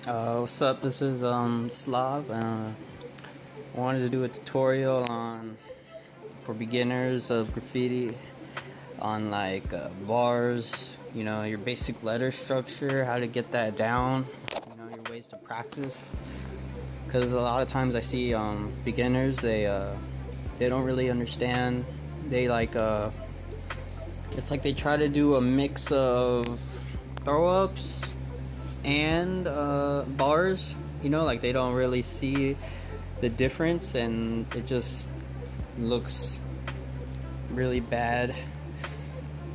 What's up? This is Slav. I wanted to do a tutorial on for beginners of graffiti on like bars. Your basic letter structure, how to get that down. Your ways to practice. Because a lot of times I see beginners, they don't really understand. They it's like they try to do a mix of throw ups and bars, like they don't really see the difference, and it just looks really bad.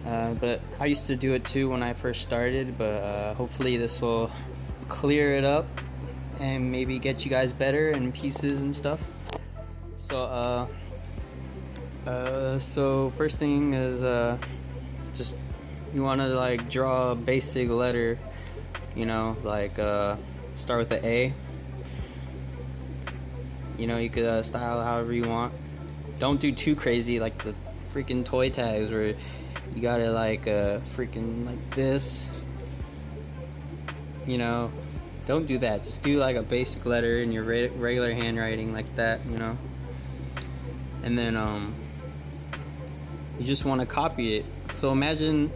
But I used to do it too when I first started, but hopefully this will clear it up and maybe get you guys better in pieces and stuff. So first thing is just you want to like draw a basic letter, start with the A. You could style however you want. Don't do too crazy like the freaking toy tags where you gotta like freaking like this. Don't do that. Just do like a basic letter in your regular handwriting like that, and then you just want to copy it. So imagine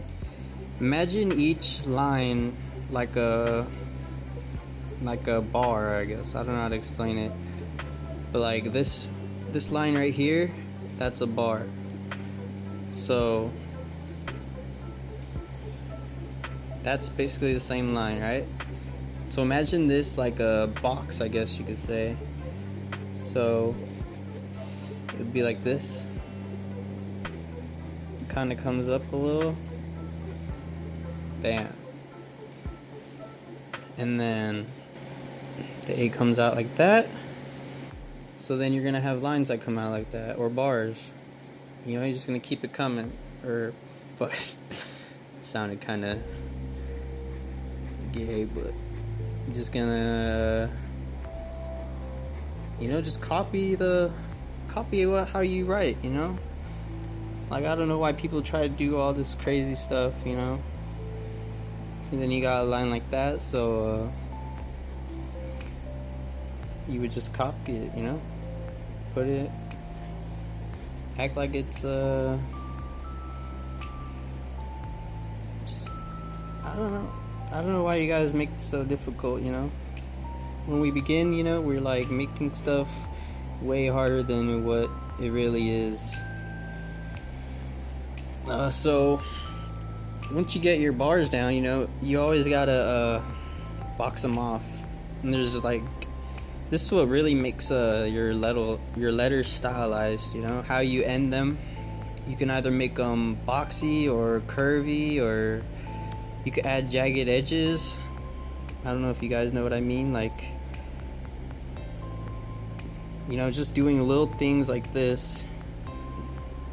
each line like a bar, I guess. I don't know how to explain it, but like this line right here, that's a bar. So that's basically the same line, right? So imagine this like a box, I guess you could say. So it would be like this. It kind of comes up a little. Bam. And then the A comes out like that. So then you're gonna have lines that come out like that, or bars. You're just gonna keep it coming. Or fuck, it sounded kind of gay, but you're just gonna just copy how you write. Like, I don't know why people try to do all this crazy stuff. So then you got a line like that, so you would just copy it, put it, act like it's just, I don't know why you guys make it so difficult. When we begin, we're like making stuff way harder than what it really is. So once you get your bars down, you always gotta box them off. And there's like, this is what really makes your letters stylized. How you end them. You can either make them boxy or curvy, or you could add jagged edges. I don't know if you guys know what I mean. Like, just doing little things like this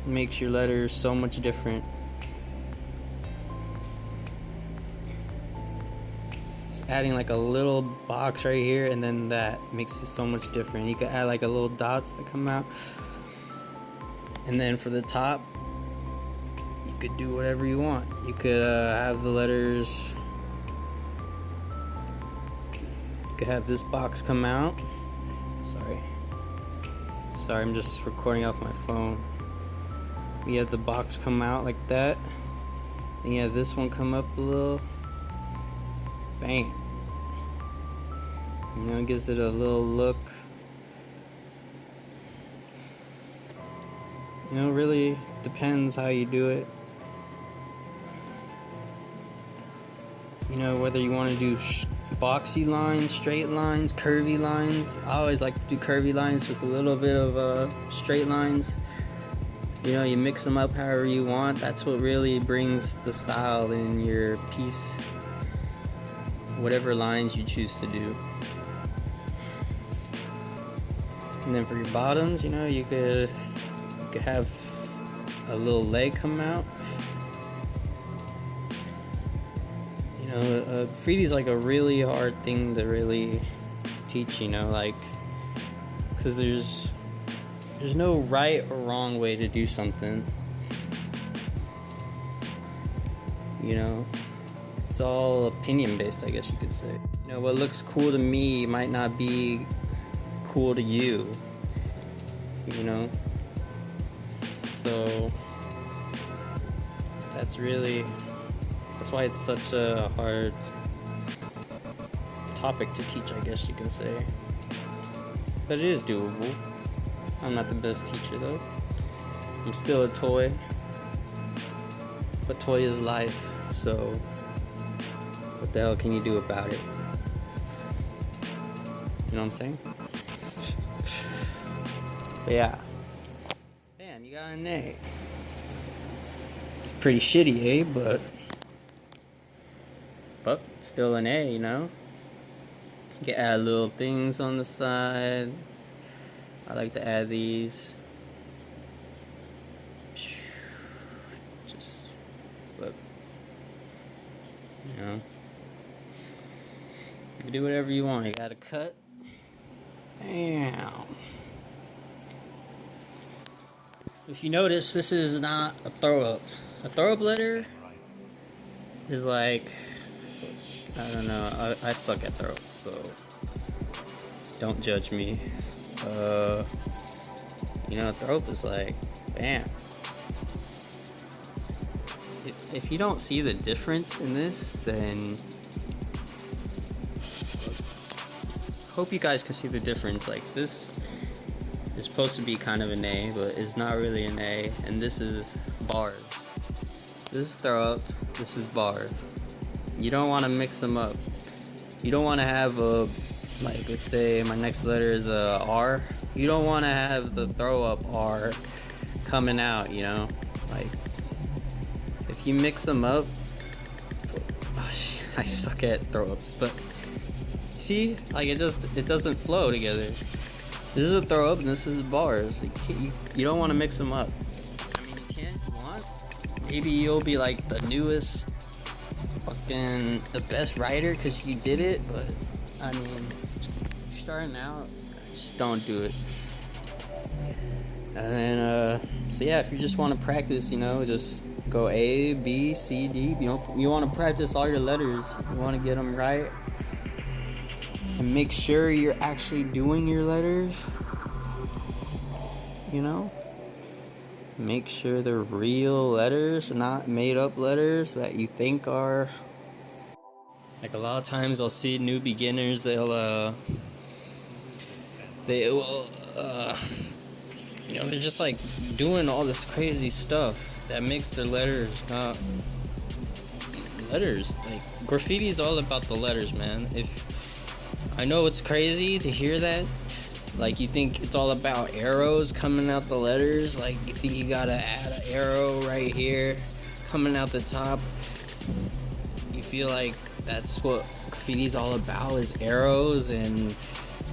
makes your letters so much different. Just adding like a little box right here, and then that makes it so much different. You could add like a little dots that come out, and then for the top, you could do whatever you want. You could have the letters. You could have this box come out. Sorry, I'm just recording off my phone. You have the box come out like that, and you have this one come up a little. Bang. It gives it a little look. Really depends how you do it. Whether you want to do boxy lines, straight lines, curvy lines. I always like to do curvy lines with a little bit of straight lines. You mix them up however you want. That's what really brings the style in your piece. Whatever lines you choose to do. And then for your bottoms, you could have a little leg come out. Graffiti's like a really hard thing to really teach, like, because there's no right or wrong way to do something. It's all opinion based, I guess you could say. You know, what looks cool to me might not be cool to you, you know? So that's why it's such a hard topic to teach, I guess you can say. But it is doable. I'm not the best teacher though. I'm still a toy. But toy is life, so what the hell can you do about it? You know what I'm saying? But yeah. Damn, you got an A. It's pretty shitty, eh? But fuck, still an A, you know? You can add little things on the side. I like to add these. Just look. You know? You can do whatever you want. You gotta cut. Damn. If you notice, this is not a throw up. A throw up letter is like, I don't know. I suck at throw up, so don't judge me. You know, throw up is like, bam. If you don't see the difference in this, then hope you guys can see the difference. Like, this is supposed to be kind of an A, but it's not really an A. And this is bars. This is throw up. This is bar. You don't want to mix them up. You don't want to have a, like, let's say my next letter is a R. You don't want to have the throw up R coming out, you know? Like, if you mix them up, I suck at throw ups, but see, like, it doesn't flow together. This is a throw up and this is bars. You don't want to mix them up. I mean, you can if you want. Maybe you'll be like the newest, fucking the best writer because you did it, but I mean, starting out, just don't do it. And then, so yeah, if you just want to practice, you know, just go A, B, C, D. You know, you want to practice all your letters. You want to get them right. And make sure you're actually doing your letters. You know? Make sure they're real letters, not made up letters that you think are. Like, a lot of times I'll see new beginners, they will, you know, they're just like doing all this crazy stuff that makes their letters not letters. Like, graffiti is all about the letters, man. I know it's crazy to hear that. Like, you think it's all about arrows coming out the letters. Like, you think you gotta add an arrow right here coming out the top. You feel like that's what graffiti's all about, is arrows and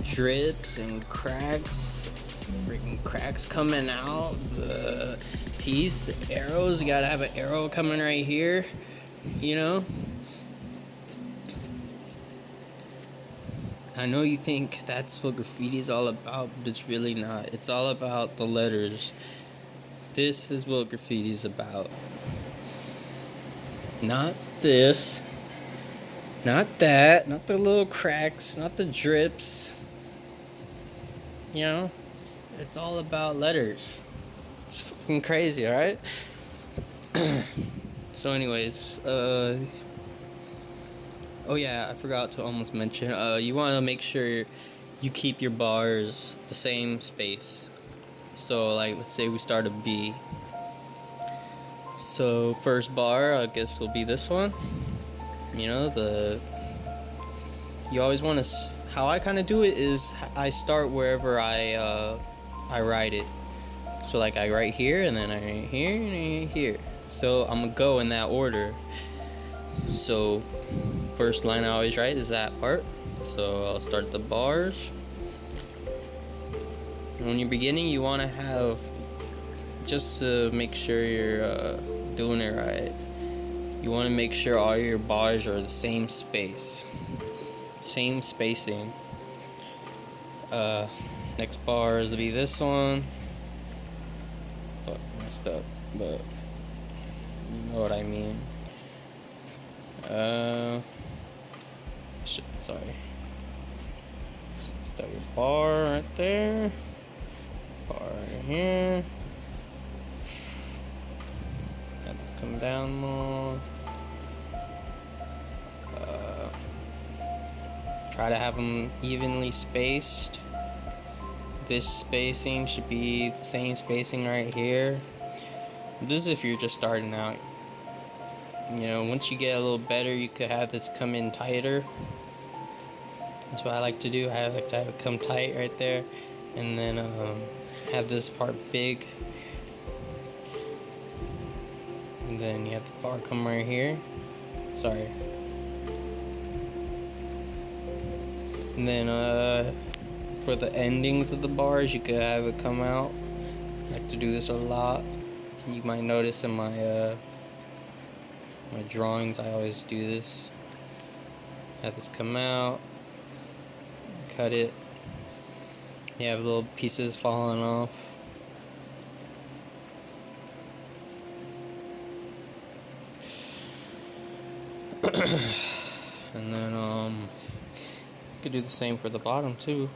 drips and cracks. Freaking cracks coming out the piece. Arrows, you gotta have an arrow coming right here, you know? I know you think that's what graffiti is all about, but it's really not. It's all about the letters. This is what graffiti is about. Not this. Not that. Not the little cracks. Not the drips. You know? It's all about letters. It's fucking crazy, alright? So anyways, oh yeah, I forgot to almost mention, you want to make sure you keep your bars the same space. So, like, let's say we start a B. So, first bar, I guess, will be this one. You know, you always want to, how I kind of do it is, I start wherever I write it. So, like, I write here, and then I write here, and I write here. So, I'm going to go in that order. So, first line I always write is that part. So I'll start the bars. And when you're beginning, you want to have, just to make sure you're doing it right, you want to make sure all your bars are the same space, same spacing. Next bar is to be this one. Fuck, messed up, but you know what I mean. Sorry. Start your bar right there. Bar right here. Have this come down more. Try to have them evenly spaced. This spacing should be the same spacing right here. This is if you're just starting out. You know, once you get a little better, you could have this come in tighter. That's what I like to do. I like to have it come tight right there, and then have this part big. And then you have the bar come right here. Sorry. And then for the endings of the bars, you could have it come out. I like to do this a lot. You might notice in my my drawings, I always do this. Have this come out. Cut it. You have little pieces falling off. And then you could do the same for the bottom too.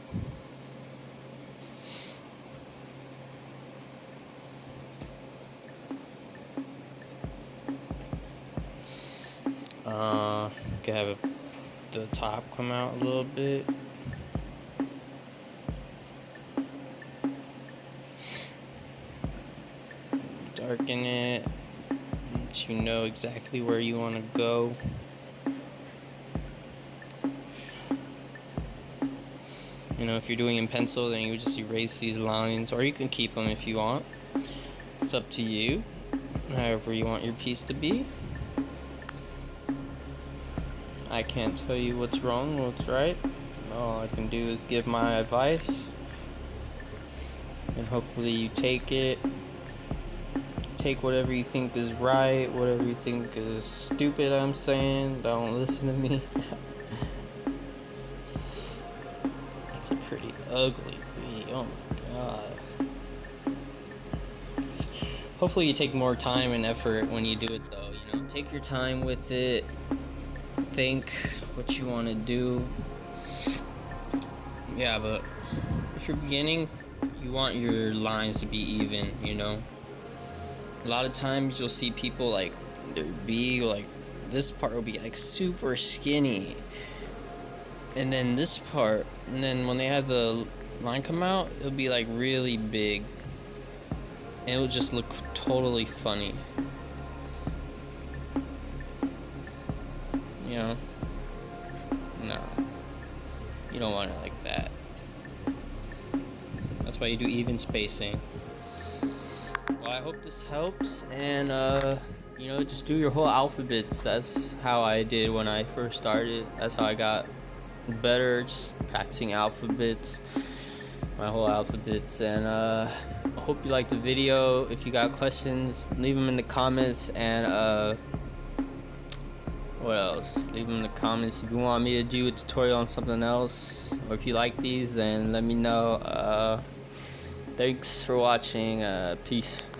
You could have the top come out a little bit. Darken it, so you know exactly where you want to go. You know, if you're doing in pencil, then you just erase these lines, or you can keep them if you want. It's up to you, however you want your piece to be. I can't tell you what's wrong or what's right. All I can do is give my advice, and hopefully you take it. Take whatever you think is right, whatever you think is stupid I'm saying, don't listen to me. It's a pretty ugly bee, oh my god. Hopefully you take more time and effort when you do it though, you know. Take your time with it, think what you want to do. Yeah, but if you're beginning, you want your lines to be even, you know. A lot of times you'll see people like their bee, like this part will be like super skinny, and then this part, and then when they have the line come out, it'll be like really big, and it'll just look totally funny. You know, no, you don't want it like that. That's why you do even spacing. Well, I hope this helps, and you know, just do your whole alphabets. That's how I did when I first started. That's how I got better, just practicing alphabets, my whole alphabets. And I hope you liked the video. If you got questions, leave them in the comments. And what else? Leave them in the comments. If you want me to do a tutorial on something else, or if you like these, then let me know. Thanks for watching. Peace.